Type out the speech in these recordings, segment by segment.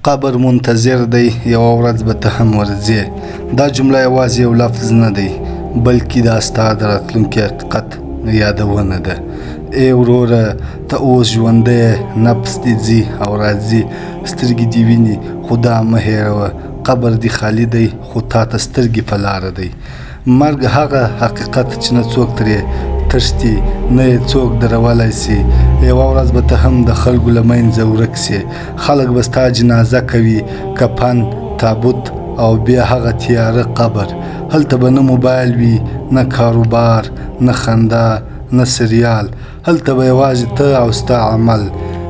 قبر منتظر دی، یوه ورځ به ته هم ورځې. دا جمله یوازې یو لفظ نه دی، بلکې دا ستا د راتلونکي حقیقت یادونه ده. ای وروره، ته اوس ژوندی، نفس دې ځي او راځي، سترګې دې ویني، خو دا مه هېروه، قبر دې خالي دی، خو تا ته سترګې په لاره دی. مرګ هغه حقیقت چې نه څوک ترې تښتي، نه یې څوک درولی سي. یوه ورځ به ته هم د خلکو له منځه ورک سې. خلک به ستا جنازه کوي، کفن، تابوت او بیا هغه تیاره قبر. هلته به نه موبایل وي، نه کاروبار، نه خندا، نه سریال. هلته به یوازې ته او ستا عمل.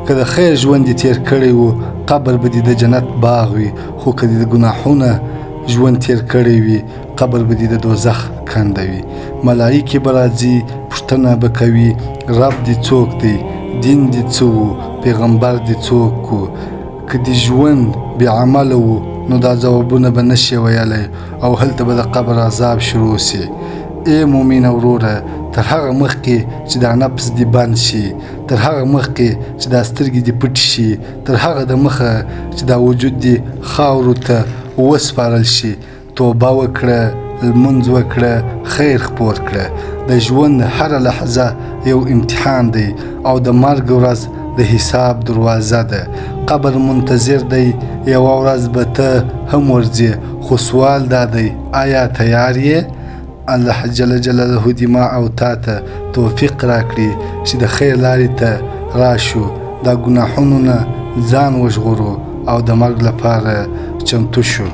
که د خیر ژوند دې تېر کړی و، قبر به دې د جنت باغ وي. خو که دې د ګناهونه ژوند تېر کړی وي، قبر به دې د دوزخ کنده وي. ملایکې به راځي، پوښتنه به کوي، رب دې څوک دی، دین دې څه و، پیغمبر دې څوک و. که دې ژوند بې عمله و، نو دا ځوابونه به نشي ویلی او هلته به د قبر عذاب شروع سي. ای مومنه وروره، تر هغه مخکې چې دا نفس دې بند شي، تر هغه مخکې چې دا سترګې دې پټې شي، تر هغه د مخه چې دا وجود دې خاورو ته وسپارل شي، توبه وکړه، لمونځ وکړه، خیر خپور کړه. د ژوند هره لحظه یو امتحان دی او د مرګ ورځ د حساب دروازه ده. قبر منتظر دی، یوه ورځ به ته هم ورځې. خو سوال دا دی، آیا تیار یې؟ الله جل جلاله دې ما او تا ته توفیق راکړي چې د خیر لارې ته راشو، دا ګناهونو نه ځان وژغورو او د مرګ لپاره چمتو شو.